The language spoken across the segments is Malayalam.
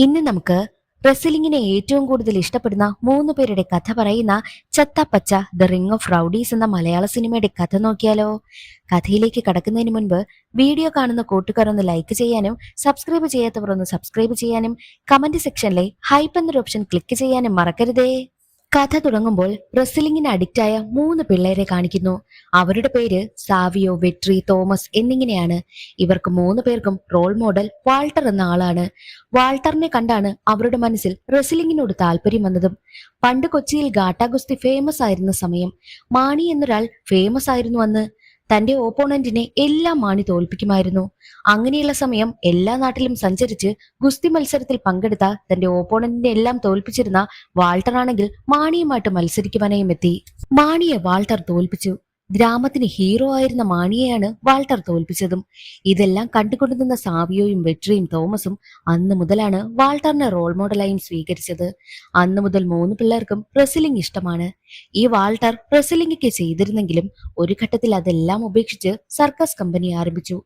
ഇന്ന് നമുക്ക് റെസ്ലിംഗിനെ ഏറ്റവും കൂടുതൽ ഇഷ്ടപ്പെടുന്ന 3 പേരുടെ കഥ പറയുന്ന Chathapacha the ring of rowdies എന്ന മലയാള സിനിമയുടെ കഥ നോക്കിയാലോ? കഥയിലേക്ക് കടക്കുന്നതിന് മുൻപ് വീഡിയോ കാണുന്ന കൂട്ടുകാർ ഒന്ന് ലൈക്ക് ചെയ്യാനും സബ്സ്ക്രൈബ് ചെയ്യാത്തവർ ഒന്ന് സബ്സ്ക്രൈബ് ചെയ്യാനും കമന്റ് സെക്ഷനിലെ ഹൈപ്പ് എന്നൊരു ഓപ്ഷൻ ക്ലിക്ക് ചെയ്യാനും മറക്കരുതേ. കഥ തുടങ്ങുമ്പോൾ റെസ്ലിംഗിന് അഡിക്റ്റായ 3 പിള്ളേരെ കാണിക്കുന്നു. അവരുടെ പേര് സാവിയോ, വെട്രി, തോമസ് എന്നിങ്ങനെയാണ്. ഇവർക്ക് 3 പേർക്കും റോൾ മോഡൽ വാൾട്ടർ എന്ന ആളാണ്. വാൾട്ടറിനെ കണ്ടാണ് അവരുടെ മനസ്സിൽ റെസ്ലിംഗിനോട് താല്പര്യം വന്നതും. പണ്ട് കൊച്ചിയിൽ ഗാട്ടാ ഗുസ്തി ഫേമസ് ആയിരുന്ന സമയം മാണി എന്നൊരാൾ ഫേമസ് ആയിരുന്നു അന്ന്. തന്റെ ഓപ്പോണന്റിനെ എല്ലാം മാണി തോൽപ്പിക്കുമായിരുന്നു. അങ്ങനെയുള്ള സമയം എല്ലാ നാട്ടിലും സഞ്ചരിച്ച് ഗുസ്തി മത്സരത്തിൽ പങ്കെടുത്ത തന്റെ ഓപ്പോണന്റിനെ എല്ലാം തോൽപ്പിച്ചിരുന്ന വാൾട്ടർ ആണെങ്കിൽ മാണിയുമായിട്ട് മത്സരിക്കുവാനായും എത്തി. മാണിയെ വാൾട്ടർ തോൽപ്പിച്ചു. ഗ്രാമത്തിന് ഹീറോ ആയിരുന്ന മാണിയെയാണ് വാൾട്ടർ തോൽപ്പിച്ചതും. ഇതെല്ലാം കണ്ടുകൊണ്ടുനിന്ന സാവിയോയും വെട്രിയും തോമസും അന്ന് മുതലാണ് വാൾട്ടറിനെ റോൾ മോഡലായും സ്വീകരിച്ചത്. അന്ന് മുതൽ 3 പിള്ളേർക്കും റെസ്ലിംഗ് ഇഷ്ടമാണ്. ഈ വാൾട്ടർ റെസ്ലിംഗ് ചെയ്തിരുന്നെങ്കിലും ഒരു ഘട്ടത്തിൽ അതെല്ലാം ഉപേക്ഷിച്ച് സർക്കസ് കമ്പനി ആരംഭിച്ചു.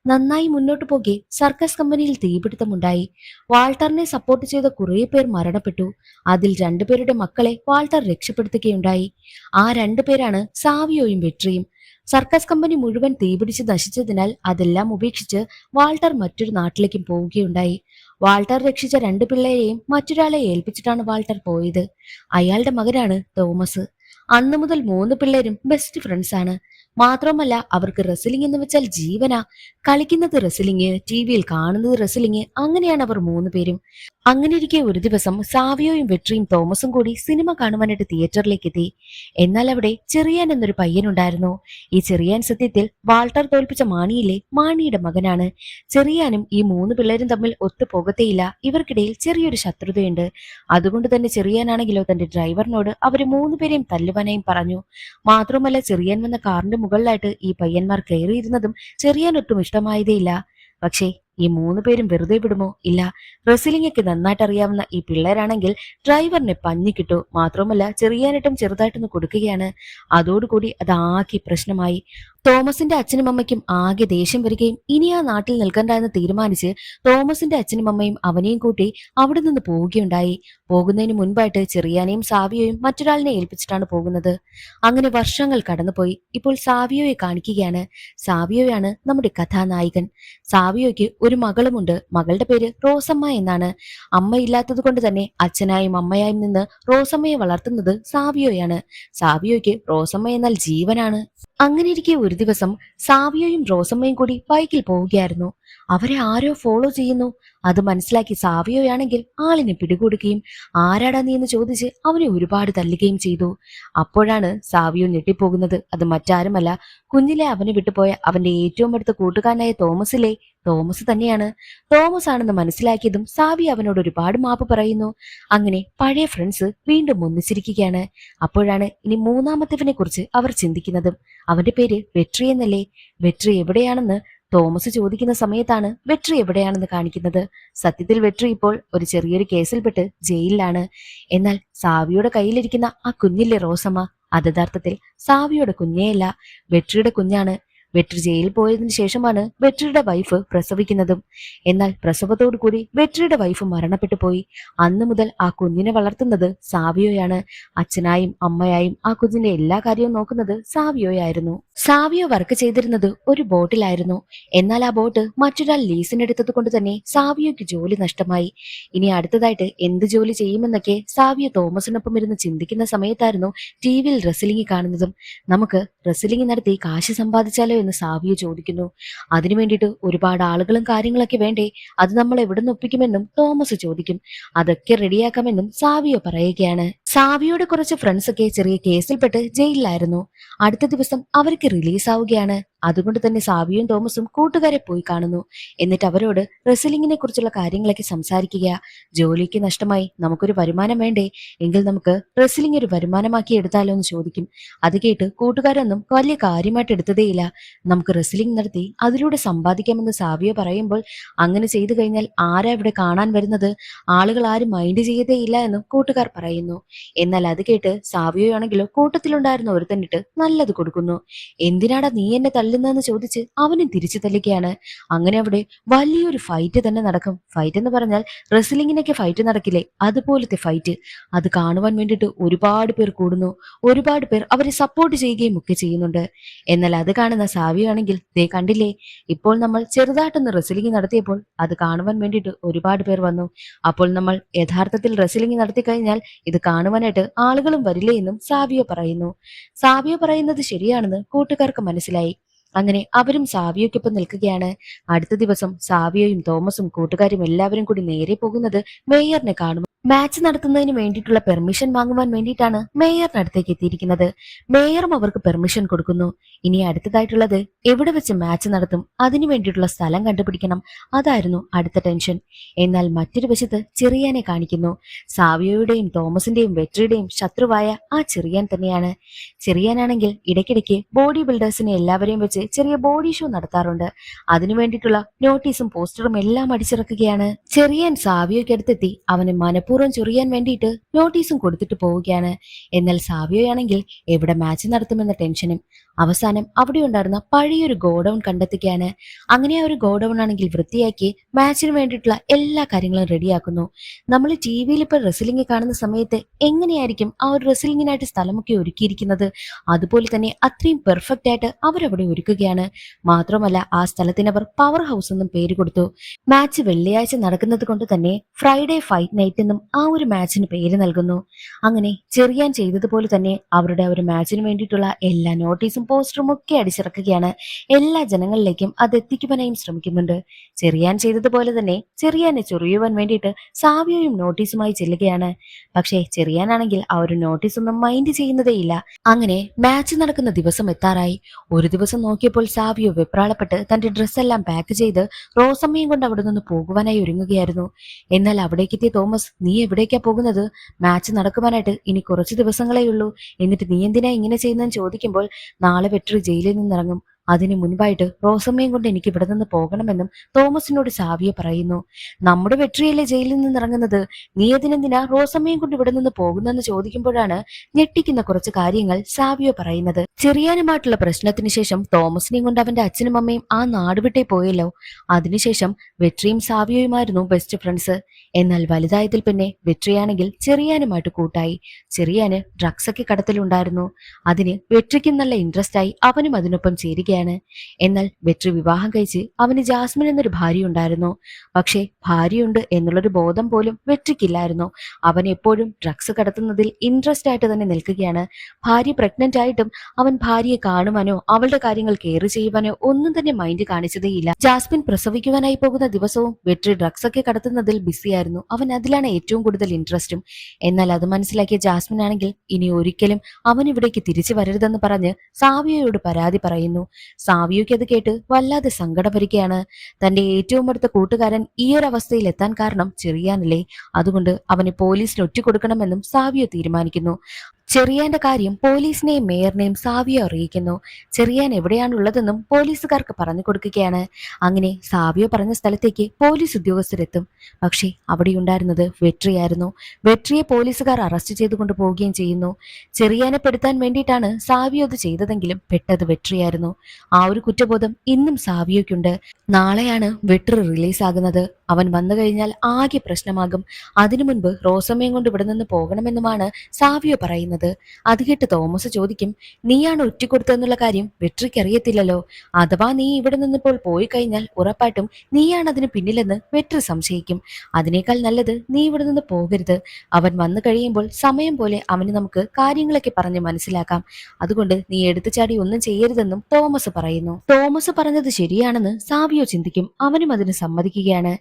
നന്നായി മുന്നോട്ടു പോകെ സർക്കസ് കമ്പനിയിൽ തീപിടുത്തമുണ്ടായി. വാൾട്ടറിനെ സപ്പോർട്ട് ചെയ്ത കുറെ പേർ മരണപ്പെട്ടു. അതിൽ 2 പേരുടെ മക്കളെ വാൾട്ടർ രക്ഷപ്പെടുത്തുകയുണ്ടായി. ആ 2 പേരാണ് സാവിയോയും വെട്രിയും. സർക്കസ് കമ്പനി മുഴുവൻ തീപിടിച്ച് നശിച്ചതിനാൽ അതെല്ലാം ഉപേക്ഷിച്ച് വാൾട്ടർ മറ്റൊരു നാട്ടിലേക്കും പോവുകയുണ്ടായി. വാൾട്ടർ രക്ഷിച്ച 2 പിള്ളേരെയും മറ്റൊരാളെ ഏൽപ്പിച്ചിട്ടാണ് വാൾട്ടർ പോയത്. അയാളുടെ മകനാണ് തോമസ്. അന്നു മുതൽ 3 പിള്ളേരും ബെസ്റ്റ് ഫ്രണ്ട്സ് ആണ്. മാത്രമല്ല അവർക്ക് റെസ്ലിംഗ് എന്ന് വെച്ചാൽ ജീവനാ. കളിക്കുന്നത് റെസ്ലിംഗ്, ടിവിയിൽ കാണുന്നത് റെസ്ലിംഗ്, അങ്ങനെയാണ് അവർ 3 പേരും. അങ്ങനെ ഇരിക്കെ ഒരു ദിവസം സാവിയോയും വെട്രിയും തോമസും കൂടി സിനിമ കാണുവാനായിട്ട് തിയേറ്ററിലേക്ക് എത്തി. എന്നാൽ അവിടെ ചെറിയാൻ എന്നൊരു പയ്യനുണ്ടായിരുന്നു. ഈ ചെറിയാൻ സത്യത്തിൽ വാൾട്ടർ തോൽപ്പിച്ച മാണിയിലെ മാണിയുടെ മകനാണ്. ചെറിയാനും ഈ 3 പിള്ളേരും തമ്മിൽ ഒത്തുപോകത്തേയില്ല. ഇവർക്കിടയിൽ ചെറിയൊരു ശത്രുതയുണ്ട്. അതുകൊണ്ട് തന്നെ ചെറിയാനാണെങ്കിലോ തന്റെ ഡ്രൈവറിനോട് അവര് 3 പേരെയും തല്ലുവാനായും പറഞ്ഞു. മാത്രമല്ല ചെറിയാൻ വന്ന കാറിന്റെ മുകളിലായിട്ട് ഈ പയ്യന്മാർ കയറിയിരുന്നതും ചെറിയാൻ ഒട്ടും ഇഷ്ടമായതേയില്ല. പക്ഷേ ഈ 3 പേരും വെറുതെ വിടുമോ? ഇല്ല. റെസ്ലിംഗൊക്കെ നന്നായിട്ട് അറിയാവുന്ന ഈ പിള്ളേരാണെങ്കിൽ ഡ്രൈവറിനെ പഞ്ഞിക്കിട്ടു. മാത്രമല്ല ചെറിയാനിട്ടും ചെറുതായിട്ടൊന്ന് കൊടുക്കുകയാണ്. അതോടുകൂടി അതാകെ പ്രശ്നമായി. തോമസിന്റെ അച്ഛനും അമ്മയ്ക്കും ആകെ ദേഷ്യം വരികയും ഇനി ആ നാട്ടിൽ നിൽക്കണ്ട എന്ന് തീരുമാനിച്ച് തോമസിന്റെ അച്ഛനും അമ്മയും അവനെയും കൂട്ടി അവിടെ നിന്ന് പോവുകയുണ്ടായി. പോകുന്നതിന് മുൻപായിട്ട് ചെറിയാനെയും സാവിയോയും മറ്റൊരാളിനെ ഏൽപ്പിച്ചിട്ടാണ് പോകുന്നത്. അങ്ങനെ വർഷങ്ങൾ കടന്നുപോയി. ഇപ്പോൾ സാവിയോയെ കാണിക്കുകയാണ്. സാവിയോയാണ് നമ്മുടെ കഥാനായകൻ. സാവിയോയ്ക്ക് ഒരു മകളുമുണ്ട്. മകളുടെ പേര് റോസമ്മ എന്നാണ്. അമ്മയില്ലാത്തത് കൊണ്ട് തന്നെ അച്ഛനായും അമ്മയായും നിന്ന് റോസമ്മയെ വളർത്തുന്നത് സാവിയോയാണ്. സാവിയോയ്ക്ക് റോസമ്മ എന്നാൽ ജീവനാണ്. അങ്ങനെ ഇരിക്കെ ഒരു ദിവസം സാവിയോയും റോസമ്മയും കൂടി ബൈക്കിൽ പോവുകയായിരുന്നു. അവരെ ആരോ ഫോളോ ചെയ്യുന്നു. അത് മനസ്സിലാക്കി സാവിയോയാണെങ്കിൽ ആളിനെ പിടികൂടുകയും ആരാടാ നീ എന്ന് ചോദിച്ച് അവനെ ഒരുപാട് തല്ലുകയും ചെയ്തു. അപ്പോഴാണ് സാവിയോ ഞെട്ടിപ്പോകുന്നത്. അത് മറ്റാരുമല്ല, കുഞ്ഞിലെ അവനെ വിട്ടുപോയ അവന്റെ ഏറ്റവും അടുത്ത കൂട്ടുകാരനായ തോമസ് തന്നെയാണ്. തോമസ് ആണെന്ന് മനസ്സിലാക്കിയതും സാവി അവനോട് ഒരുപാട് മാപ്പ് പറയുന്നു. അങ്ങനെ പഴയ ഫ്രണ്ട്സ് വീണ്ടും ഒന്നിച്ചിരിക്കുകയാണ്. അപ്പോഴാണ് ഇനി 3-മത്തവനെ കുറിച്ച് അവർ ചിന്തിക്കുന്നതും. അവന്റെ പേര് വെട്രി എന്നല്ലേ? വെട്രി എവിടെയാണെന്ന് തോമസ് ചോദിക്കുന്ന സമയത്താണ് വെട്രി എവിടെയാണെന്ന് കാണിക്കുന്നത്. സത്യത്തിൽ വെട്രി ഇപ്പോൾ ഒരു ചെറിയൊരു കേസിൽപ്പെട്ട് ജയിലിലാണ്. എന്നാൽ സാവിയുടെ കയ്യിലിരിക്കുന്ന ആ കുഞ്ഞില്ലേ റോസമ്മ, അത് യഥാർത്ഥത്തിൽ സാവിയുടെ കുഞ്ഞേയല്ല, വെട്രിയുടെ കുഞ്ഞാണ്. വെട്രി ജയിലിൽ പോയതിനു ശേഷമാണ് വെട്രിയുടെ വൈഫ് പ്രസവിക്കുന്നതും. എന്നാൽ പ്രസവത്തോടു കൂടി വെട്രിയുടെ വൈഫ് മരണപ്പെട്ടു പോയി. അന്നു മുതൽ ആ കുഞ്ഞിനെ വളർത്തുന്നത് സാവിയോയാണ്. അച്ഛനായും അമ്മയായും ആ കുഞ്ഞിന്റെ എല്ലാ കാര്യവും നോക്കുന്നത് സാവിയോയായിരുന്നു. സാവിയോ വർക്ക് ചെയ്തിരുന്നത് ഒരു ബോട്ടിലായിരുന്നു. എന്നാൽ ആ ബോട്ട് മറ്റൊരാൾ ലീസിനെടുത്തത് കൊണ്ട് തന്നെ സാവിയോയ്ക്ക് ജോലി നഷ്ടമായി. ഇനി അടുത്തതായിട്ട് എന്ത് ജോലി ചെയ്യുമെന്നൊക്കെ സാവിയോ തോമസിനൊപ്പം ഇരുന്ന് ചിന്തിക്കുന്ന സമയത്തായിരുന്നു ടിവിയിൽ റെസ്ലിംഗ് കാണുന്നതും. നമുക്ക് റെസ്ലിംഗ് നടത്തി കാശ് സമ്പാദിച്ചാലോ എന്ന് സാവിയോ ചോദിക്കുന്നു. അതിനു വേണ്ടിയിട്ട് ഒരുപാട് ആളുകളും കാര്യങ്ങളൊക്കെ വേണ്ടേ? അത് നമ്മൾ എവിടെ നിന്ന് ഒപ്പിക്കുമെന്നും തോമസ് ചോദിക്കും. അതൊക്കെ റെഡിയാക്കാമെന്നും സാവിയോ പറയുകയാണ്. സാവിയോയുടെ കുറച്ച് ഫ്രണ്ട്സ് ഒക്കെ ചെറിയ കേസിൽപ്പെട്ട് ജയിലിലായിരുന്നു. അടുത്ത ദിവസം അവർക്ക് റിലീസ് ആവുകയാണ്. അതുകൊണ്ട് തന്നെ സാവിയും തോമസും കൂട്ടുകാരെ പോയി കാണുന്നു. എന്നിട്ട് അവരോട് റെസ്ലിംഗിനെ കുറിച്ചുള്ള കാര്യങ്ങളൊക്കെ സംസാരിക്കുക. ജോലിക്ക് നഷ്ടമായി, നമുക്കൊരു വരുമാനം വേണ്ടേ? എങ്കിൽ നമുക്ക് റെസ്ലിംഗ് ഒരു വരുമാനമാക്കി എടുത്താലോ എന്ന് ചോദിക്കും. അത് കേട്ട് കൂട്ടുകാരൊന്നും വലിയ കാര്യമായിട്ട് എടുത്തതേയില്ല. നമുക്ക് റെസ്ലിംഗ് നടത്തി അതിലൂടെ സമ്പാദിക്കാമെന്ന് സാവിയോ പറയുമ്പോൾ, അങ്ങനെ ചെയ്തു കഴിഞ്ഞാൽ ആരാ ഇവിടെ കാണാൻ വരുന്നത്? ആളുകൾ ആരും മൈൻഡ് ചെയ്യതേയില്ല എന്നും കൂട്ടുകാർ പറയുന്നു. എന്നാൽ അത് കേട്ട് സാവിയോ ആണെങ്കിലോ കൂട്ടത്തിലുണ്ടായിരുന്ന ഒരുത്തന്നിട്ട് നല്ലത് കൊടുക്കുന്നു. എന്തിനാടാ നീ എന്നെ തല്ലുന്നതെന്ന് ചോദിച്ച് അവനും തിരിച്ചു തല്ലുകയാണ്. അങ്ങനെ അവിടെ വലിയൊരു ഫൈറ്റ് തന്നെ നടക്കും. ഫൈറ്റ് എന്ന് പറഞ്ഞാൽ റെസ്ലിങ്ങിനൊക്കെ ഫൈറ്റ് നടക്കില്ലേ, അതുപോലത്തെ ഫൈറ്റ്. അത് കാണുവാൻ വേണ്ടിയിട്ട് ഒരുപാട് പേർ കൂടുന്നു. ഒരുപാട് പേർ അവരെ സപ്പോർട്ട് ചെയ്യുകയും ഒക്കെ ചെയ്യുന്നുണ്ട്. എന്നാൽ അത് കാണുന്ന സാവിയാണെങ്കിൽ ദേ കണ്ടില്ലേ, ഇപ്പോൾ നമ്മൾ ചെറുതായിട്ടൊന്ന് റെസ്ലിംഗ് നടത്തിയപ്പോൾ അത് കാണുവാൻ വേണ്ടിയിട്ട് ഒരുപാട് പേർ വന്നു. അപ്പോൾ നമ്മൾ യഥാർത്ഥത്തിൽ റെസ്ലിംഗ് നടത്തി കഴിഞ്ഞാൽ ഇത് കാണുവാനായിട്ട് ആളുകളും വരില്ലേ എന്നും സാവിയോ പറയുന്നു. സാവിയോ പറയുന്നത് ശരിയാണെന്ന് കൂട്ടുകാർക്ക് മനസ്സിലായി. അങ്ങനെ അവരും സാവിയോയ്ക്കൊപ്പം നിൽക്കുകയാണ്. അടുത്ത ദിവസം സാവിയോയും തോമസും കൂട്ടുകാരും എല്ലാവരും കൂടി നേരെ പോകുന്നത് മേയറിനെ കാണും. മാച്ച് നടത്തുന്നതിന് വേണ്ടിയിട്ടുള്ള പെർമിഷൻ വാങ്ങുവാൻ വേണ്ടിയിട്ടാണ് മേയറിന്റെ അടുത്തേക്ക് എത്തിയിരിക്കുന്നത്. മേയറും അവർക്ക് പെർമിഷൻ കൊടുക്കുന്നു. ഇനി അടുത്തതായിട്ടുള്ളത് എവിടെ വെച്ച് മാച്ച് നടത്തും, അതിനു വേണ്ടിയിട്ടുള്ള സ്ഥലം കണ്ടുപിടിക്കണം. അതായിരുന്നു അടുത്ത ടെൻഷൻ. എന്നാൽ മറ്റൊരു വശത്ത് ചെറിയാനെ കാണിക്കുന്നു. സാവിയോയുടെയും തോമസിന്റെയും വെട്രിയുടെയും ശത്രുവായ ആ ചെറിയാൻ തന്നെയാണ്. ചെറിയാനാണെങ്കിൽ ഇടയ്ക്കിടയ്ക്ക് ബോഡി ബിൽഡേഴ്സിനെ എല്ലാവരെയും വെച്ച് ചെറിയ ബോഡി ഷോ നടത്താറുണ്ട്. അതിനു വേണ്ടിയിട്ടുള്ള നോട്ടീസും പോസ്റ്ററും എല്ലാം അടിച്ചിറക്കുകയാണ്. ചെറിയാൻ സാവിയോയ്ക്ക് അടുത്തെത്തി അവനെ മനഃപൂർവ്വം ചൊറിയാൻ വേണ്ടിയിട്ട് നോട്ടീസും കൊടുത്തിട്ട് പോവുകയാണ്. എന്നാൽ സാവിയോയാണെങ്കിൽ എവിടെ മാച്ച് നടത്തുമെന്ന ടെൻഷനും. അവസാനം അവിടെ ഉണ്ടായിരുന്ന പഴയൊരു ഗോഡൌൺ കണ്ടെത്തുകയാണ്. അങ്ങനെ ആ ഒരു ഗോഡൌൺ ആണെങ്കിൽ വൃത്തിയാക്കി മാച്ചിന് വേണ്ടിയിട്ടുള്ള എല്ലാ കാര്യങ്ങളും റെഡിയാക്കുന്നു. നമ്മൾ ടി വിയിൽ ഇപ്പോൾ റെസ്ലിംഗ് കാണുന്ന സമയത്ത് എങ്ങനെയായിരിക്കും ആ ഒരു റെസ്ലിംഗിനായിട്ട് സ്ഥലമൊക്കെ ഒരുക്കിയിരിക്കുന്നത്, അതുപോലെ തന്നെ അത്രയും പെർഫെക്റ്റ് ആയിട്ട് അവരവിടെ ഒരുക്കുകയാണ്. മാത്രമല്ല ആ സ്ഥലത്തിന് അവർ പവർ ഹൗസ് എന്നും പേര് കൊടുത്തു. മാച്ച് വെള്ളിയാഴ്ച നടക്കുന്നത് കൊണ്ട് തന്നെ ഫ്രൈഡേ ഫൈറ്റ് നൈറ്റ് എന്നും ആ ഒരു മാച്ചിന് പേര് നൽകുന്നു. അങ്ങനെ ചെറിയാൻ ചെയ്തതുപോലെ തന്നെ അവരുടെ ഒരു മാച്ചിന് വേണ്ടിയിട്ടുള്ള എല്ലാ നോട്ടീസും പോസ്റ്ററും ഒക്കെ അടിച്ചിറക്കുകയാണ്. എല്ലാ ജനങ്ങളിലേക്കും അത് എത്തിക്കുവാനായും ശ്രമിക്കുന്നുണ്ട്. ചെറിയാൻ ചെയ്തതുപോലെ തന്നെ ചെറിയാനെ ചൊറിയുവാൻ വേണ്ടിയിട്ട് സാവിയോയും നോട്ടീസുമായി ചെല്ലുകയാണ്. പക്ഷേ ചെറിയാനാണെങ്കിൽ ആ ഒരു നോട്ടീസ് ഒന്നും മൈൻഡ് ചെയ്യുന്നതേയില്ല. അങ്ങനെ മാച്ച് നടക്കുന്ന ദിവസം എത്താറായി. ഒരു ദിവസം നോക്കിയപ്പോൾ സാവിയോ വെപ്രാളപ്പെട്ട് തന്റെ ഡ്രസ്സെല്ലാം പാക്ക് ചെയ്ത് റോസമ്മയും കൊണ്ട് അവിടെ നിന്ന് പോകുവാനായി ഒരുങ്ങുകയായിരുന്നു. എന്നാൽ അവിടേക്കെത്തിയ തോമസ്, നീ എവിടേക്കാ പോകുന്നത്? മാച്ച് നടക്കുവാനായിട്ട് ഇനി കുറച്ച് ദിവസങ്ങളേ ഉള്ളൂ. എന്നിട്ട് നീ എന്തിനാ ഇങ്ങനെ ചെയ്യുന്നതെന്ന് ചോദിക്കുമ്പോൾ, നാളെ വെട്രി ജയിലിൽ നിന്നിറങ്ങും. അതിനു മുൻപായിട്ട് റോസമ്മയും കൊണ്ട് എനിക്ക് ഇവിടെ നിന്ന് പോകണമെന്നും തോമസിനോട് സാവിയ പറയുന്നു. നമ്മുടെ വെട്രിയല്ലേ ജയിലിൽ നിന്ന് ഇറങ്ങുന്നത്, നീ അതിനെന്തിനാ റോസമ്മയും കൊണ്ട് ഇവിടെ നിന്ന് പോകുന്നെന്ന് ചോദിക്കുമ്പോഴാണ് ഞെട്ടിക്കുന്ന കുറച്ച് കാര്യങ്ങൾ സാവിയോ പറയുന്നത്. ചെറിയാനുമായിട്ടുള്ള പ്രശ്നത്തിന് ശേഷം തോമസിനെയും കൊണ്ട് അവന്റെ അച്ഛനും അമ്മയും ആ നാട് വിട്ടേ പോയല്ലോ. അതിനുശേഷം വെട്രിയും സാവിയോയുമായിരുന്നു ബെസ്റ്റ് ഫ്രണ്ട്സ്. എന്നാൽ വലുതായതിൽ പിന്നെ വെട്രിയാണെങ്കിൽ ചെറിയാനുമായിട്ട് കൂട്ടായി. ചെറിയാന് ഡ്രഗ്സ് ഒക്കെ കടത്തിലുണ്ടായിരുന്നു. അതിന് വെട്രിക്കും നല്ല ഇൻട്രസ്റ്റ് ആയി അവനും അതിനൊപ്പം ചേരുകയാണ്. എന്നാൽ വെട്രി വിവാഹം കഴിച്ച് അവന് ജാസ്മിൻ എന്നൊരു ഭാര്യ ഉണ്ടായിരുന്നു. പക്ഷേ ഭാര്യയുണ്ട് എന്നുള്ളൊരു ബോധം പോലും വെട്രിക്കില്ലായിരുന്നു. അവൻ എപ്പോഴും ഡ്രഗ്സ് കടത്തുന്നതിൽ ഇൻട്രസ്റ്റ് ആയിട്ട് തന്നെ നിൽക്കുകയാണ്. ഭാര്യ പ്രഗ്നന്റ് ആയിട്ടും അവൻ ഭാര്യയെ കാണുവാനോ അവളുടെ കാര്യങ്ങൾ കെയർ ചെയ്യുവാനോ ഒന്നും തന്നെ മൈൻഡ് കാണിച്ചതേയില്ല. ജാസ്മിൻ പ്രസവിക്കുവാനായി പോകുന്ന ദിവസവും വെട്രി ഡ്രഗ്സ് ഒക്കെ കടത്തുന്നതിൽ ബിസിയായിരുന്നു. അവൻ അതിലാണ് ഏറ്റവും കൂടുതൽ ഇൻട്രസ്റ്റും. എന്നാൽ അത് മനസ്സിലാക്കിയ ജാസ്മിൻ ആണെങ്കിൽ ഇനി ഒരിക്കലും അവൻ ഇവിടേക്ക് തിരിച്ചു വരരുതെന്ന് പറഞ്ഞ് സാവിയോയോട് പരാതി പറയുന്നു. സാവിയോയ്ക്ക് അത് കേട്ട് വല്ലാതെ സങ്കടം വരികയാണ്. തന്റെ ഏറ്റവും അടുത്ത കൂട്ടുകാരൻ ഈ ഒരു അവസ്ഥയിൽ എത്താൻ കാരണം ചെറിയാനല്ലേ, അതുകൊണ്ട് അവനെ പോലീസിന് ഒറ്റുകൊടുക്കണമെന്നും സാവിയോ തീരുമാനിക്കുന്നു. ചെറിയാന്റെ കാര്യം പോലീസിനെയും മേയറിനെയും സാവിയോ അറിയിക്കുന്നു. ചെറിയാൻ എവിടെയാണുള്ളതെന്നും പോലീസുകാർക്ക് പറഞ്ഞു കൊടുക്കുകയാണ്. അങ്ങനെ സാവിയോ പറഞ്ഞ സ്ഥലത്തേക്ക് പോലീസ് ഉദ്യോഗസ്ഥരെത്തും. പക്ഷേ അവിടെ ഉണ്ടായിരുന്നത് വെട്രിയായിരുന്നു. വെട്രിയെ പോലീസുകാർ അറസ്റ്റ് ചെയ്തുകൊണ്ട് പോവുകയും ചെയ്യുന്നു. ചെറിയാനെ പെടുത്താൻ വേണ്ടിയിട്ടാണ് സാവിയോ അത് ചെയ്തതെങ്കിലും പെട്ടത് വെട്രിയായിരുന്നു. ആ ഒരു കുറ്റബോധം ഇന്നും സാവിയോയ്ക്കുണ്ട്. നാളെയാണ് വെട്രി റിലീസ് ആകുന്നത്. അവൻ വന്നു കഴിഞ്ഞാൽ ആകെ പ്രശ്നമാകും. അതിനു മുൻപ് റോസമ്മയും കൊണ്ട് ഇവിടെ നിന്ന് പോകണമെന്നുമാണ് സാവിയോ പറയുന്നത്. അത് കേട്ട് തോമസ് ചോദിക്കും, നീയാണ് ഒറ്റിക്കൊടുത്തതെന്നുള്ള കാര്യം വെട്രിക്ക് അറിയത്തില്ലല്ലോ. അഥവാ നീ ഇവിടെ നിന്നിപ്പോൾ പോയി കഴിഞ്ഞാൽ ഉറപ്പായിട്ടും നീയാണ് അതിന് പിന്നിലെന്ന് വെട്രി സംശയിക്കും. അതിനേക്കാൾ നല്ലത് നീ ഇവിടെ നിന്ന് പോകരുത്. അവൻ വന്നു കഴിയുമ്പോൾ സമയം പോലെ അവന് നമുക്ക് കാര്യങ്ങളൊക്കെ പറഞ്ഞ് മനസ്സിലാക്കാം. അതുകൊണ്ട് നീ എടുത്തുചാടി ഒന്നും ചെയ്യരുതെന്നും തോമസ് പറയുന്നു. തോമസ് പറഞ്ഞത് ശരിയാണെന്ന് സാവിയോ ചിന്തിക്കും. അവനും അതിന് സമ്മതിക്കുകയാണ്.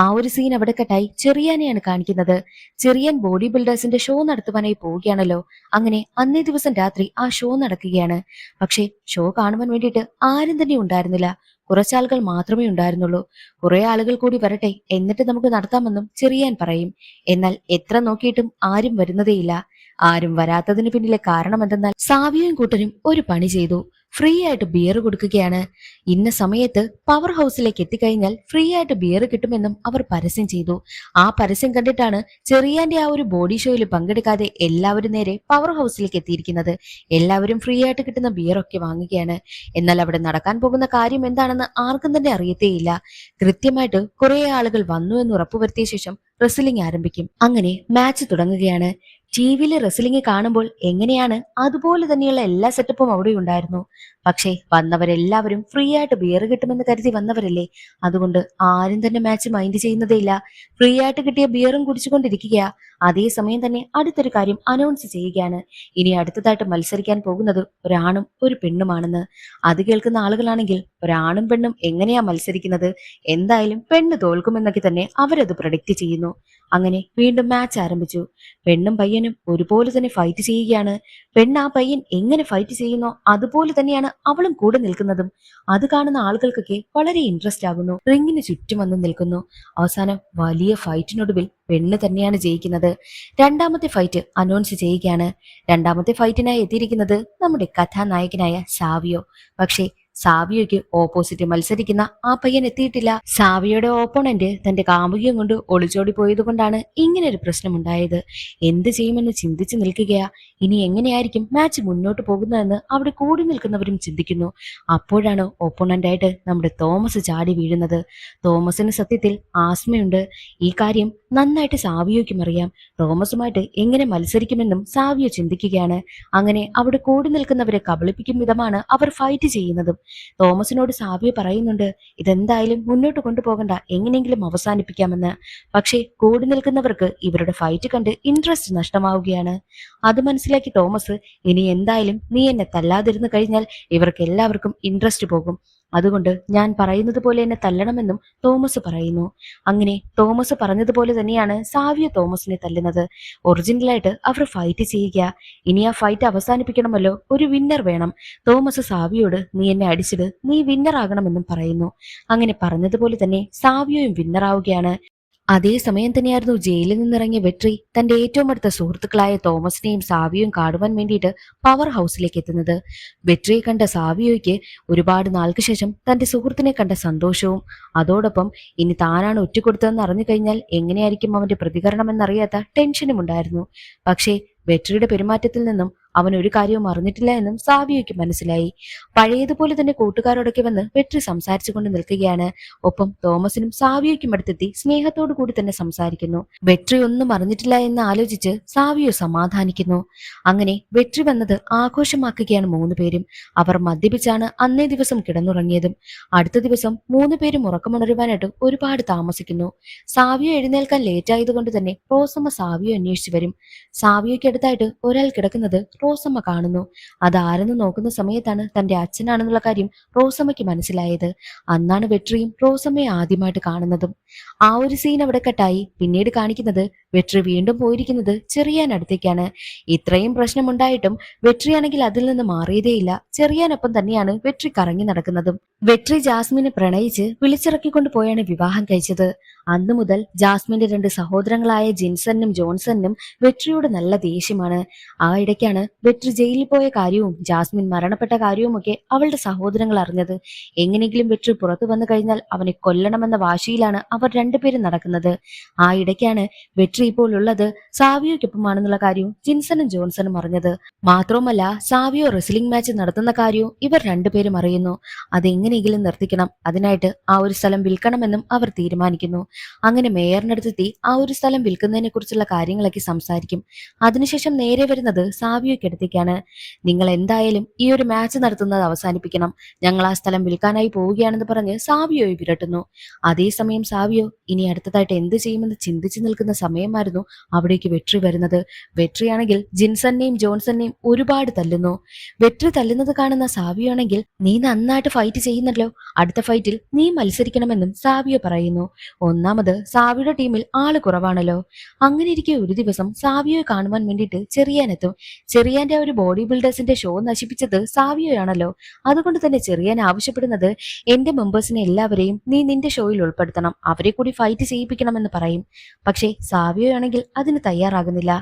ആ ഒരു സീൻ അവിടെ കട്ടായി ചെറിയാനെയാണ് കാണിക്കുന്നത്. ചെറിയാൻ ബോഡി ബിൽഡേഴ്സിന്റെ ഷോ നടത്തുവാനായി പോവുകയാണല്ലോ. അങ്ങനെ അന്നേ ദിവസം രാത്രി ആ ഷോ നടക്കുകയാണ്. പക്ഷേ ഷോ കാണുവാൻ വേണ്ടിയിട്ട് ആരും തന്നെ ഉണ്ടായിരുന്നില്ല. കുറച്ചാളുകൾ മാത്രമേ ഉണ്ടായിരുന്നുള്ളൂ. കുറെ ആളുകൾ കൂടി വരട്ടെ, എന്നിട്ട് നമുക്ക് നടത്താമെന്നും ചെറിയാൻ പറയും. എന്നാൽ എത്ര നോക്കിയിട്ടും ആരും വരുന്നതേയില്ല. ആരും വരാത്തതിന് പിന്നിലെ കാരണം എന്തെന്നാൽ സാവിയോയും കൂട്ടരും ഒരു പണി ചെയ്തു. ഫ്രീ ആയിട്ട് ബിയർ കൊടുക്കുകയാണ്. ഇന്ന സമയത്ത് പവർ ഹൗസിലേക്ക് എത്തിക്കഴിഞ്ഞാൽ ഫ്രീ ആയിട്ട് ബിയർ കിട്ടുമെന്നും അവർ പരസ്യം ചെയ്തു. ആ പരസ്യം കണ്ടിട്ടാണ് ചെറിയാന്റെ ആ ഒരു ബോഡി ഷോയിൽ പങ്കെടുക്കാതെ എല്ലാവരും നേരെ പവർ ഹൗസിലേക്ക് എത്തിയിരിക്കുന്നത്. എല്ലാവരും ഫ്രീ ആയിട്ട് കിട്ടുന്ന ബിയർ ഒക്കെ വാങ്ങുകയാണ്. എന്നാൽ അവിടെ നടക്കാൻ പോകുന്ന കാര്യം എന്താണെന്ന് ആർക്കും തന്നെ അറിയത്തേയില്ല. കൃത്യമായിട്ട് കുറെ ആളുകൾ വന്നു എന്ന് ഉറപ്പുവരുത്തിയ ശേഷം റെസ്ലിംഗ് ആരംഭിക്കും. അങ്ങനെ മാച്ച് തുടങ്ങുകയാണ്. ടിവിയിൽ റെസ്ലിംഗ് കാണുമ്പോൾ എങ്ങനെയാണ് അതുപോലെ തന്നെയുള്ള എല്ലാ സെറ്റപ്പും അവിടെ ഉണ്ടായിരുന്നു. പക്ഷേ വന്നവരെല്ലാവരും ഫ്രീ ആയിട്ട് ബിയർ കിട്ടുമെന്ന് കരുതി വന്നവരല്ലേ. അതുകൊണ്ട് ആരും തന്നെ മാച്ച് മൈൻഡ് ചെയ്യുന്നതേയില്ല. ഫ്രീ ആയിട്ട് കിട്ടിയ ബിയറും കുടിച്ചുകൊണ്ടിരിക്കുക. അതേസമയം തന്നെ അടുത്തൊരു കാര്യം അനൗൺസ് ചെയ്യുകയാണ്. ഇനി അടുത്തതായിട്ട് മത്സരിക്കാൻ പോകുന്നത് ഒരാണും ഒരു പെണ്ണുമാണെന്ന്. അത് കേൾക്കുന്ന ആളുകളാണെങ്കിൽ ഒരാണും പെണ്ണും എങ്ങനെയാ മത്സരിക്കുന്നത്, എന്തായാലും പെണ്ണ് തോൽക്കുമെന്നൊക്കെ തന്നെ അവരത് പ്രഡിക്റ്റ് ചെയ്യുന്നു. അങ്ങനെ വീണ്ടും മാച്ച് ആരംഭിച്ചു. പെണ്ണും പയ്യനും ഒരുപോലെ തന്നെ ഫൈറ്റ് ചെയ്യുകയാണ്. പെണ്ണ് ആ പയ്യൻ എങ്ങനെ ഫൈറ്റ് ചെയ്യുന്നോ അതുപോലെ തന്നെയാണ് അവളും കൂടെ നിൽക്കുന്നതും. അത് കാണുന്ന ആളുകൾക്കൊക്കെ വളരെ ഇൻട്രസ്റ്റ് ആകുന്നു. റിങ്ങിന് ചുറ്റും വന്ന് നിൽക്കുന്നു. അവസാനം വലിയ ഫൈറ്റിനൊടുവിൽ പെണ്ണ് തന്നെയാണ് ജയിക്കുന്നത്. രണ്ടാമത്തെ ഫൈറ്റ് അനൗൺസ് ചെയ്യുകയാണ്. രണ്ടാമത്തെ ഫൈറ്റിനായി എത്തിയിരിക്കുന്നത് നമ്മുടെ കഥാനായകനായ സാവിയോ. പക്ഷേ സാവിയോയ്ക്ക് ഓപ്പോസിറ്റ് മത്സരിക്കുന്ന ആ പയ്യൻ എത്തിയിട്ടില്ല. സാവിയോയുടെ ഓപ്പോണന്റ് തന്റെ കാമുകിയും കൊണ്ട് ഒളിച്ചോടി പോയത് കൊണ്ടാണ് ഇങ്ങനെ ഒരു പ്രശ്നമുണ്ടായത്. എന്ത് ചെയ്യുമെന്ന് ചിന്തിച്ചു നിൽക്കുകയാ. ഇനി എങ്ങനെയായിരിക്കും മാച്ച് മുന്നോട്ട് പോകുന്നതെന്ന് അവിടെ കൂടി നിൽക്കുന്നവരും ചിന്തിക്കുന്നു. അപ്പോഴാണ് ഓപ്പോണന്റായിട്ട് നമ്മുടെ തോമസ് ചാടി വീഴുന്നത്. തോമസിന് സത്യത്തിൽ ആസ്മയുണ്ട്. ഈ കാര്യം നന്നായിട്ട് സാവിയോയ്ക്കും അറിയാം. തോമസുമായിട്ട് എങ്ങനെ മത്സരിക്കുമെന്നും സാവിയോ ചിന്തിക്കുകയാണ്. അങ്ങനെ അവിടെ കൂടി നിൽക്കുന്നവരെ കബളിപ്പിക്കും വിധമാണ് അവർ ഫൈറ്റ് ചെയ്യുന്നതും. തോമസിനോട് സാവിയോ പറയുന്നുണ്ട്, ഇതെന്തായാലും മുന്നോട്ട് കൊണ്ടുപോകണ്ട, എങ്ങനെയെങ്കിലും അവസാനിപ്പിക്കാമെന്ന്. പക്ഷേ കൂടി നിൽക്കുന്നവർക്ക് ഇവരുടെ ഫൈറ്റ് കണ്ട് ഇൻട്രസ്റ്റ് നഷ്ടമാവുകയാണ്. അത് മനസ്സിലാക്കി തോമസ്, ഇനി എന്തായാലും നീ എന്നെ തല്ലാതിരുന്നു കഴിഞ്ഞാൽ ഇവർക്ക് എല്ലാവർക്കും ഇൻട്രസ്റ്റ് പോകും. അതുകൊണ്ട് ഞാൻ പറയുന്നത് പോലെ എന്നെ തല്ലണമെന്നും തോമസ് പറയുന്നു. അങ്ങനെ തോമസ് പറഞ്ഞതുപോലെ തന്നെയാണ് സാവിയോ തോമസിനെ തല്ലുന്നത്. ഒറിജിനലായിട്ട് അവർ ഫൈറ്റ് ചെയ്യുക. ഇനി ആ ഫൈറ്റ് അവസാനിപ്പിക്കണമല്ലോ, ഒരു വിന്നർ വേണം. തോമസ് സാവിയോട് നീ എന്നെ അടിച്ചിട്, നീ വിന്നർ ആകണമെന്നും പറയുന്നു. അങ്ങനെ പറഞ്ഞതുപോലെ തന്നെ സാവിയോയും വിന്നർ ആവുകയാണ്. അതേസമയം തന്നെയായിരുന്നു ജയിലിൽ നിന്നിറങ്ങിയ വെട്രി തന്റെ ഏറ്റവും അടുത്ത സുഹൃത്തുക്കളായ തോമസിനെയും സാവിയോയും കാണുവാൻ വേണ്ടിയിട്ട് പവർ ഹൗസിലേക്ക് എത്തുന്നത്. വെട്രിയെ കണ്ട സാവിയോയ്ക്ക് ഒരുപാട് നാൾക്ക് ശേഷം തന്റെ സുഹൃത്തിനെ കണ്ട സന്തോഷവും അതോടൊപ്പം ഇനി താനാണ് ഒറ്റുകൊടുത്തതെന്ന് അറിഞ്ഞു കഴിഞ്ഞാൽ എങ്ങനെയായിരിക്കും അവന്റെ പ്രതികരണം എന്നറിയാത്ത ടെൻഷനും ഉണ്ടായിരുന്നു. പക്ഷേ വെട്രിയുടെ പെരുമാറ്റത്തിൽ നിന്നും അവൻ ഒരു കാര്യവും അറിഞ്ഞിട്ടില്ല എന്നും സാവിയോയ്ക്ക് മനസ്സിലായി. പഴയതുപോലെ തന്നെ കൂട്ടുകാരോടൊക്കെ വന്ന് വെട്രി സംസാരിച്ചു കൊണ്ട് നിൽക്കുകയാണ്. ഒപ്പം തോമസിനും സാവിയോയ്ക്കും അടുത്തെത്തി സ്നേഹത്തോടു കൂടി തന്നെ സംസാരിക്കുന്നു. വെട്രി ഒന്നും അറിഞ്ഞിട്ടില്ല എന്ന് ആലോചിച്ച് സാവിയോ സമാധാനിക്കുന്നു. അങ്ങനെ വെട്രി വന്നത് ആഘോഷമാക്കുകയാണ് മൂന്നുപേരും. അവർ മദ്യപിച്ചാണ് അന്നേ ദിവസം കിടന്നുറങ്ങിയതും. അടുത്ത ദിവസം മൂന്നുപേരും ഉറക്കമുണരുവാനായിട്ട് ഒരുപാട് താമസിക്കുന്നു. സാവിയോ എഴുന്നേൽക്കാൻ ലേറ്റ് ആയതുകൊണ്ട് തന്നെ റോസമ്മ സാവിയോ അന്വേഷിച്ചു വരും. സാവിയോയ്ക്ക് അടുത്തായിട്ട് ഒരാൾ കിടക്കുന്നത് റോസമ്മ കാണുന്നു. അതാരെന്ന് നോക്കുന്ന സമയത്താണ് തന്റെ അച്ഛനാണെന്നുള്ള കാര്യം റോസമ്മയ്ക്ക് മനസ്സിലായത്. അന്നാണ് വെട്രിയും റോസമ്മയെ ആദ്യമായിട്ട് കാണുന്നതും. ആ ഒരു സീൻ അവിടെ കട്ടായി. പിന്നീട് കാണിക്കുന്നത് വെട്രി വീണ്ടും പോയിരിക്കുന്നത് ചെറിയാൻ അടുത്തേക്കാണ്. ഇത്രയും പ്രശ്നമുണ്ടായിട്ടും വെട്രിയാണെങ്കിൽ അതിൽ നിന്ന് മാറിയതേയില്ല. ചെറിയാനൊപ്പം തന്നെയാണ് വെട്രി കറങ്ങി നടക്കുന്നതും. വെട്രി ജാസ്മിനെ പ്രണയിച്ച് വിളിച്ചിറക്കിക്കൊണ്ട് പോയാണ് വിവാഹം കഴിച്ചത്. അന്നു മുതൽ ജാസ്മിന്റെ രണ്ട് സഹോദരങ്ങളായ ജിൻസനും ജോൺസനും വെട്രിയോട് നല്ല ദേഷ്യമാണ്. ആ ഇടയ്ക്കാണ് വെട്രി ജയിലിൽ പോയ കാര്യവും ജാസ്മിൻ മരണപ്പെട്ട കാര്യവും ഒക്കെ അവളുടെ സഹോദരങ്ങൾ അറിഞ്ഞത്. എങ്ങനെയെങ്കിലും വെട്രി പുറത്തു വന്നു കഴിഞ്ഞാൽ അവനെ കൊല്ലണമെന്ന വാശിയിലാണ് അവർ രണ്ടുപേരും നടക്കുന്നത്. ആ ഇടയ്ക്കാണ് വെട്രി ഇപ്പോൾ ഉള്ളത് സാവിയോയ്ക്കൊപ്പമാണെന്നുള്ള കാര്യവും ജിൻസനും ജോൺസനും അറിഞ്ഞത്. മാത്രവുമല്ല സാവിയോ റെസ്ലിംഗ് മാച്ച് നടത്തുന്ന കാര്യവും ഇവർ രണ്ടുപേരും അറിയുന്നു. അതെങ്ങനെയെങ്കിലും നിർത്തിക്കണം, അതിനായിട്ട് ആ ഒരു സ്ഥലം വിൽക്കണമെന്നും അവർ തീരുമാനിക്കുന്നു. അങ്ങനെ മേയറിനടുത്തെത്തി ആ ഒരു സ്ഥലം വിൽക്കുന്നതിനെ കുറിച്ചുള്ള കാര്യങ്ങളൊക്കെ സംസാരിക്കും. അതിനുശേഷം നേരെ വരുന്നത് സാവിയോയ്ക്കടുത്തേക്കാണ്. നിങ്ങൾ എന്തായാലും ഈ ഒരു മാച്ച് നടത്തുന്നത് അവസാനിപ്പിക്കണം, ഞങ്ങൾ ആ സ്ഥലം വിൽക്കാനായി പോവുകയാണെന്ന് പറഞ്ഞ് സാവിയോയെ വിരട്ടുന്നു. അതേസമയം സാവിയോ ഇനി അടുത്തതായിട്ട് എന്ത് ചെയ്യുമെന്ന് ചിന്തിച്ചു നിൽക്കുന്ന സമയമായിരുന്നു അവിടേക്ക് വെട്രി വരുന്നത്. വെട്രിയാണെങ്കിൽ ജിൻസനെയും ജോൺസനെയും ഒരുപാട് തല്ലുന്നു. വെട്രി തല്ലുന്നത് കാണുന്ന സാവിയോ ആണെങ്കിൽ നീ നന്നായിട്ട് ഫൈറ്റ് ചെയ്യുന്നല്ലോ, അടുത്ത ഫൈറ്റിൽ നീ മത്സരിക്കണമെന്നും സാവിയോ പറയുന്നു. ഒന്നാമത് സാവിയുടെ ടീമിൽ ആള് കുറവാണല്ലോ. അങ്ങനെ ഇരിക്കെ ഒരു ദിവസം സാവിയോയെ കാണുവാൻ വേണ്ടിയിട്ട് ചെറിയാനെത്തും. ചെറിയാൻ ചെറിയാന്റെ ഒരു ബോഡി ബിൽഡേഴ്സിന്റെ ഷോ നശിപ്പിച്ചത് സാവിയോയാണല്ലോ. അതുകൊണ്ട് തന്നെ ചെറിയാൻ ആവശ്യപ്പെടുന്നത് എന്റെ മെമ്പേഴ്സിനെ എല്ലാവരെയും നീ നിന്റെ ഷോയിൽ ഉൾപ്പെടുത്തണം, അവരെ കൂടി ഫൈറ്റ് ചെയ്യിപ്പിക്കണമെന്ന് പറയും. പക്ഷേ സാവിയോയാണെങ്കിൽ അതിന് തയ്യാറാകുന്നില്ല.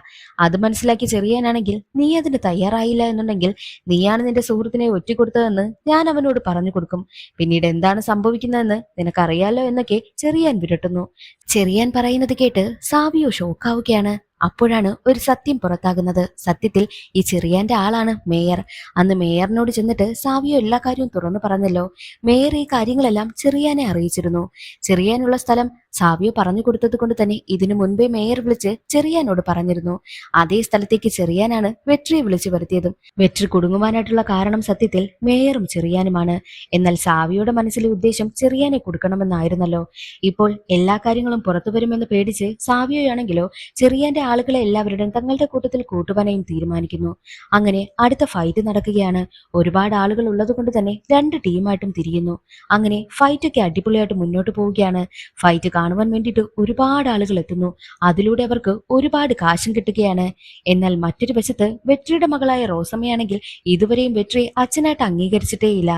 അത് മനസ്സിലാക്കി ചെറിയാനാണെങ്കിൽ നീ അതിന് തയ്യാറായില്ല എന്നുണ്ടെങ്കിൽ നീയാണ് നിന്റെ സുഹൃത്തിനെ ഒറ്റിക്കൊടുത്തതെന്ന് ഞാൻ അവനോട് പറഞ്ഞു കൊടുക്കും. പിന്നീട് എന്താണ് സംഭവിക്കുന്നതെന്ന് നിനക്കറിയാലോ എന്നൊക്കെ ചെറിയാൻ വിരട്ടുന്നു. ചെറിയാൻ പറയുന്നത് കേട്ട് സാവിയോ ഷോക്കാവുകയാണ്. അപ്പോഴാണ് ഒരു സത്യം പുറത്താകുന്നത്. സത്യത്തിൽ ഈ ചെറിയാന്റെ ആളാണ് മേയർ. അന്ന് മേയറിനോട് ചെന്നിട്ട് സാവിയോ എല്ലാ കാര്യവും തുറന്നു പറഞ്ഞല്ലോ. മേയർ ഈ കാര്യങ്ങളെല്ലാം ചെറിയാനെ അറിയിച്ചിരുന്നു. ചെറിയാനുള്ള സ്ഥലം സാവിയോ പറഞ്ഞു കൊടുത്തത് കൊണ്ട് തന്നെ ഇതിനു മുൻപേ മേയർ വിളിച്ച് ചെറിയാനോട് പറഞ്ഞിരുന്നു. അതേ സ്ഥലത്തേക്ക് ചെറിയാനാണ് വെട്രിയെ വിളിച്ചു വരുത്തിയതും. വെട്രി കുടുങ്ങുവാനായിട്ടുള്ള കാരണം സത്യത്തിൽ മേയറും ചെറിയാനുമാണ്. എന്നാൽ സാവിയോയുടെ മനസ്സിലെ ഉദ്ദേശം ചെറിയാനെ കൊടുക്കണമെന്നായിരുന്നല്ലോ. ഇപ്പോൾ എല്ലാ കാര്യങ്ങളും പുറത്തു വരുമെന്ന് പേടിച്ച് സാവിയോയാണെങ്കിലോ ചെറിയാന്റെ ആളുകളെ എല്ലാവരുടെയും തങ്ങളുടെ കൂട്ടത്തിൽ കൂട്ടുവാനായും തീരുമാനിക്കുന്നു. അങ്ങനെ അടുത്ത ഫൈറ്റ് നടക്കുകയാണ്. ഒരുപാട് ആളുകൾ ഉള്ളത് കൊണ്ട് തന്നെ 2 ടീമായിട്ടും തിരിയുന്നു. അങ്ങനെ ഫൈറ്റ് ഒക്കെ അടിപൊളിയായിട്ട് മുന്നോട്ട് പോവുകയാണ്. ഫൈറ്റ് കാണുവാൻ വേണ്ടിയിട്ട് ഒരുപാട് ആളുകൾ എത്തുന്നു. അതിലൂടെ അവർക്ക് ഒരുപാട് കാശും കിട്ടുകയാണ്. എന്നാൽ മറ്റൊരു വശത്ത് വെട്രിയുടെ മകളായ റോസമ്മയാണെങ്കിൽ ഇതുവരെയും വെട്രിയെ അച്ഛനായിട്ട് അംഗീകരിച്ചിട്ടേയില്ല.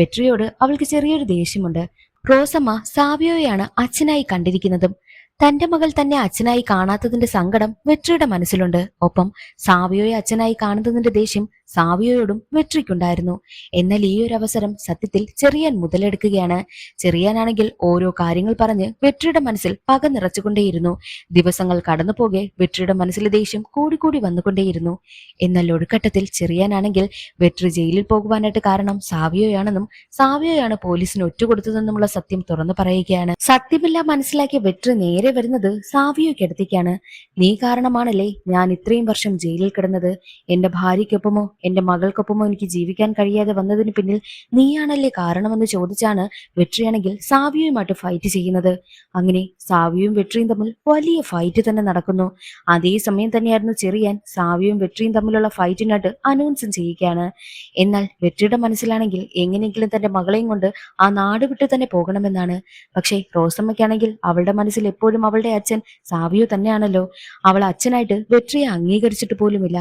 വെട്രിയോട് അവൾക്ക് ചെറിയൊരു ദേഷ്യമുണ്ട്. റോസമ്മ സാവിയോയാണ് അച്ഛനായി കണ്ടിരിക്കുന്നതും തന്റെ മകൾ തന്നെ അച്ഛനായി കാണാത്തതിന്റെ സങ്കടം വെട്രിയുടെ മനസ്സിലുണ്ട്. ഒപ്പം സാവിയോയെ അച്ഛനായി കാണുന്നതിന്റെ ദേഷ്യം സാവിയോയോടും വെട്രിക്കുണ്ടായിരുന്നു. എന്നാൽ ഈ ഒരു അവസരം സത്യത്തിൽ ചെറിയാൻ മുതലെടുക്കുകയാണ്. ചെറിയാനാണെങ്കിൽ ഓരോ കാര്യങ്ങൾ പറഞ്ഞ് വെട്രിയുടെ മനസ്സിൽ പക നിറച്ചുകൊണ്ടേയിരുന്നു. ദിവസങ്ങൾ കടന്നുപോകെ വെട്രിയുടെ മനസ്സിലെ ദേഷ്യം കൂടിക്കൂടി വന്നുകൊണ്ടേയിരുന്നു. എന്നാൽ ഒടുക്കട്ടത്തിൽ ചെറിയാനാണെങ്കിൽ വെട്രി ജയിലിൽ പോകുവാനായിട്ട് കാരണം സാവിയോയാണെന്നും സാവിയോയാണ് പോലീസിന് ഒറ്റുകൊടുത്തതെന്നുമുള്ള സത്യം തുറന്നു പറയുകയാണ്. സത്യമെല്ലാം മനസ്സിലാക്കിയ വെട്രി നേരെ വരുന്നത് സാവിയോയ്ക്കടുത്തേക്കാണ്. നീ കാരണമാണല്ലേ ഞാൻ ഇത്രയും വർഷം ജയിലിൽ കിടന്നത്. എന്റെ ഭാര്യയ്ക്കൊപ്പമോ എന്റെ മകൾക്കൊപ്പമോ എനിക്ക് ജീവിക്കാൻ കഴിയാതെ വന്നതിന് പിന്നിൽ നീയാണല്ലേ കാരണമെന്ന് ചോദിച്ചാണ് വെട്രിയാണെങ്കിൽ സാവിയോയുമായിട്ട് ഫൈറ്റ് ചെയ്യുന്നത്. അങ്ങനെ സാവിയും വെട്രിയും തമ്മിൽ വലിയ ഫൈറ്റ് തന്നെ നടക്കുന്നു. അതേ സമയം തന്നെയായിരുന്നു ചെറിയാൻ സാവിയും വെട്രിയും തമ്മിലുള്ള ഫൈറ്റിനായിട്ട് അനൗൺസും ചെയ്യുകയാണ്. എന്നാൽ വെട്രിയുടെ മനസ്സിലാണെങ്കിൽ എങ്ങനെയെങ്കിലും തന്റെ മകളെയും കൊണ്ട് ആ നാട് വിട്ട് തന്നെ പോകണമെന്നാണ്. പക്ഷേ റോസമ്മയ്ക്കാണെങ്കിൽ അവളുടെ മനസ്സിൽ എപ്പോഴും അവളുടെ അച്ഛൻ സാവിയോ തന്നെയാണല്ലോ. അവൾ അച്ഛനായിട്ട് വെട്രിയെ അംഗീകരിച്ചിട്ട് പോലുമില്ല.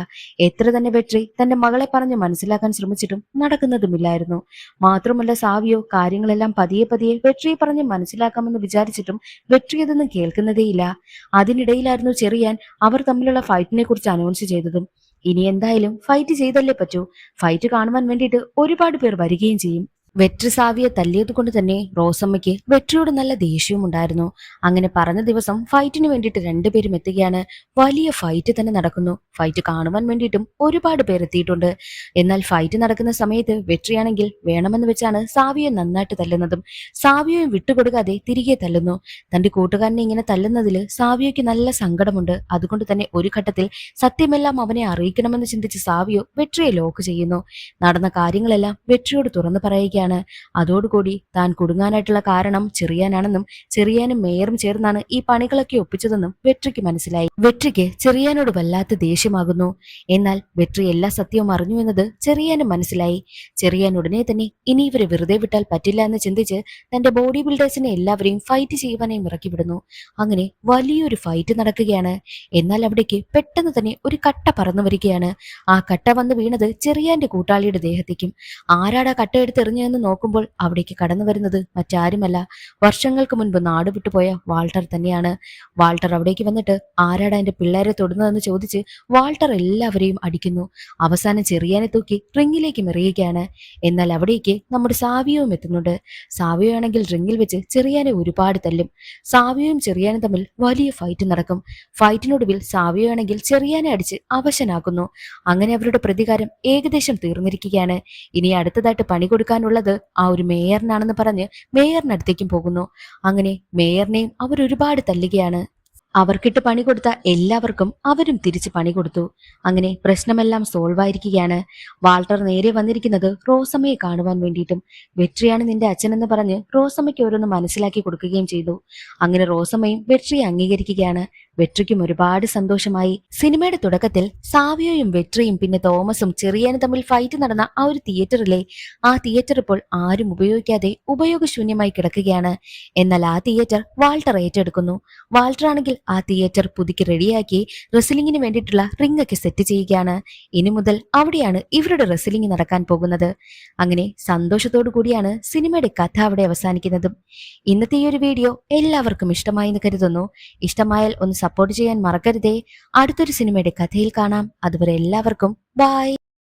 എത്ര തന്നെ വെട്രി തന്റെ മകളെ പറഞ്ഞ് മനസ്സിലാക്കാൻ ശ്രമിച്ചിട്ടും നടക്കുന്നതുമില്ലായിരുന്നു. മാത്രമല്ല സാവിയോ കാര്യങ്ങളെല്ലാം പതിയെ പതിയെ വെട്രിയെ പറഞ്ഞ് മനസ്സിലാക്കാമെന്ന് വിചാരിച്ചിട്ടും വെട്രി അതൊന്നും കേൾക്കുന്നതേയില്ല. അതിനിടയിലായിരുന്നു ചെറിയാൻ അവർ തമ്മിലുള്ള ഫൈറ്റിനെ കുറിച്ച് അനൗൺസ് ചെയ്തതും. ഇനി എന്തായാലും ഫൈറ്റ് ചെയ്തല്ലേ പറ്റൂ. ഫൈറ്റ് കാണുവാൻ വേണ്ടിയിട്ട് ഒരുപാട് പേർ വരികയും ചെയ്യും. വെട്രി സാവിയെ തല്ലിയത് കൊണ്ട് തന്നെ റോസമ്മയ്ക്ക് വെട്രിയോട് നല്ല ദേഷ്യവും ഉണ്ടായിരുന്നു. അങ്ങനെ പറഞ്ഞ ദിവസം ഫൈറ്റിന് വേണ്ടിയിട്ട് 2 പേരും എത്തുകയാണ്. വലിയ ഫൈറ്റ് തന്നെ നടക്കുന്നു. ഫൈറ്റ് കാണുവാൻ വേണ്ടിയിട്ടും ഒരുപാട് പേർ എത്തിയിട്ടുണ്ട്. എന്നാൽ ഫൈറ്റ് നടക്കുന്ന സമയത്ത് വെട്രിയാണെങ്കിൽ വേണമെന്ന് വെച്ചാണ് സാവിയെ നന്നായിട്ട് തല്ലുന്നതും സാവിയോയും വിട്ടുകൊടുക്കാതെ തിരികെ തല്ലുന്നു. തന്റെ കൂട്ടുകാരനെ ഇങ്ങനെ തല്ലുന്നതിൽ സാവിയോയ്ക്ക് നല്ല സങ്കടമുണ്ട്. അതുകൊണ്ട് തന്നെ ഒരു ഘട്ടത്തിൽ സത്യമെല്ലാം അവനെ അറിയിക്കണമെന്ന് ചിന്തിച്ച് സാവിയോ വെട്രിയെ ലോക്ക് ചെയ്യുന്നു. നടന്ന കാര്യങ്ങളെല്ലാം വെട്രിയോട് തുറന്നു പറയുകയാണ്. അതോടുകൂടി താൻ കുടുങ്ങാനായിട്ടുള്ള കാരണം ചെറിയാനാണെന്നും ചെറിയാനും മേയറും ചേർന്നാണ് ഈ പണികളൊക്കെ ഒപ്പിച്ചതെന്നും വെട്രിക്ക് മനസ്സിലായി. വെട്രിക്ക് ചെറിയാനോട് വല്ലാത്ത ദേഷ്യമാകുന്നു. എന്നാൽ വെട്രി എല്ലാ സത്യവും അറിഞ്ഞു എന്നത് ചെറിയാനും മനസ്സിലായി. ചെറിയാൻ ഉടനെ തന്നെ ഇനി ഇവരെ വെറുതെ വിട്ടാൽ പറ്റില്ല എന്ന് ചിന്തിച്ച് തന്റെ ബോഡി ബിൽഡേഴ്സിനെ എല്ലാവരെയും ഫൈറ്റ് ചെയ്യുവാനായി ഇറക്കിവിടുന്നു. അങ്ങനെ വലിയൊരു ഫൈറ്റ് നടക്കുകയാണ്. എന്നാൽ അവിടേക്ക് പെട്ടെന്ന് തന്നെ ഒരു കട്ട പറന്നു വരികയാണ്. ആ കട്ട വന്ന് വീണത് ചെറിയാന്റെ കൂട്ടാളിയുടെ ദേഹത്തേക്കും. ആരാടാ കട്ട എടുത്തെറിഞ്ഞതെന്ന് നോക്കുമ്പോൾ അവിടേക്ക് കടന്നു വരുന്നത് മറ്റാരുമല്ല, വർഷങ്ങൾക്ക് മുൻപ് നാട് വിട്ടുപോയ വാൾട്ടർ തന്നെയാണ്. വാൾട്ടർ അവിടേക്ക് വന്നിട്ട് ആരാടാ എന്റെ പിള്ളേരെ തൊടുന്നതെന്ന് ചോദിച്ച് വാൾട്ടർ എല്ലാവരെയും അടിക്കുന്നു. അവസാനം ചെറിയാനെ തൂക്കി റിങ്ങിലേക്ക് മെറിയുകയാണ്. എന്നാൽ അവിടേക്ക് നമ്മുടെ സാവിയോയും എത്തുന്നുണ്ട്. സാവിയോ ആണെങ്കിൽ റിങ്ങിൽ വെച്ച് ചെറിയാനെ ഒരുപാട് തല്ലും. സാവിയോയും ചെറിയാനും തമ്മിൽ വലിയ ഫൈറ്റ് നടക്കും. ഫൈറ്റിനൊടുവിൽ സാവിയോ ആണെങ്കിൽ ചെറിയാനെ അടിച്ച് അവശനാക്കുന്നു. അങ്ങനെ അവരുടെ പ്രതികാരം ഏകദേശം തീർന്നിരിക്കുകയാണ്. ഇനി അടുത്തതായിട്ട് പണി കൊടുക്കാനുള്ളത് ആ ഒരു മേയറിനാണെന്ന് പറഞ്ഞ് മേയറിനടുത്തേക്കും പോകുന്നു. അങ്ങനെ മേയറിനെയും അവർ ഒരുപാട് തല്ലുകയാണ്. അവർക്കിട്ട് പണി കൊടുത്ത എല്ലാവർക്കും അവരും തിരിച്ച് പണി കൊടുത്തു. അങ്ങനെ പ്രശ്നമെല്ലാം സോൾവ് ആയിരിക്കുകയാണ്. വാൾട്ടർ നേരെ വന്നിരിക്കുന്നത് റോസമ്മയെ കാണുവാൻ വേണ്ടിയിട്ടും വെട്രിയാണ് നിന്റെ അച്ഛനെന്ന് പറഞ്ഞ് റോസമ്മയ്ക്ക് ഓരോന്ന് മനസ്സിലാക്കി കൊടുക്കുകയും ചെയ്തു. അങ്ങനെ റോസമ്മയും വെട്രിയെ അംഗീകരിക്കുകയാണ്. വെട്രിക്കും ഒരുപാട് സന്തോഷമായി. സിനിമയുടെ തുടക്കത്തിൽ സാവിയോയും വെട്രിയും പിന്നെ തോമസും ചെറിയാനും തമ്മിൽ ഫൈറ്റ് നടന്ന ആ ഒരു തിയേറ്ററിലെ ആ തിയേറ്റർ ഇപ്പോൾ ആരും ഉപയോഗിക്കാതെ ഉപയോഗശൂന്യമായി കിടക്കുകയാണ്. എന്നാൽ ആ തിയേറ്റർ വാൾട്ടർ ഏറ്റെടുക്കുന്നു. വാൾട്ടർ ആണെങ്കിൽ ആ തിയേറ്റർ പുതുക്കി റെഡിയാക്കി റെസ്ലിംഗിന് വേണ്ടിയിട്ടുള്ള റിംഗ് ഒക്കെ സെറ്റ് ചെയ്യുകയാണ്. ഇനി മുതൽ അവിടെയാണ് ഇവരുടെ റെസ്ലിംഗ് നടക്കാൻ പോകുന്നത്. അങ്ങനെ സന്തോഷത്തോടു കൂടിയാണ് സിനിമയുടെ കഥ അവിടെ അവസാനിക്കുന്നതും. ഇന്നത്തെ ഈ ഒരു വീഡിയോ എല്ലാവർക്കും ഇഷ്ടമായി എന്ന് കരുതുന്നു. ഇഷ്ടമായാൽ ഒന്ന് സപ്പോർട്ട് ചെയ്യാൻ മറക്കരുതേ. അടുത്തൊരു സിനിമയുടെ കഥയിൽ കാണാം. അതുവരെ എല്ലാവർക്കും ബൈ.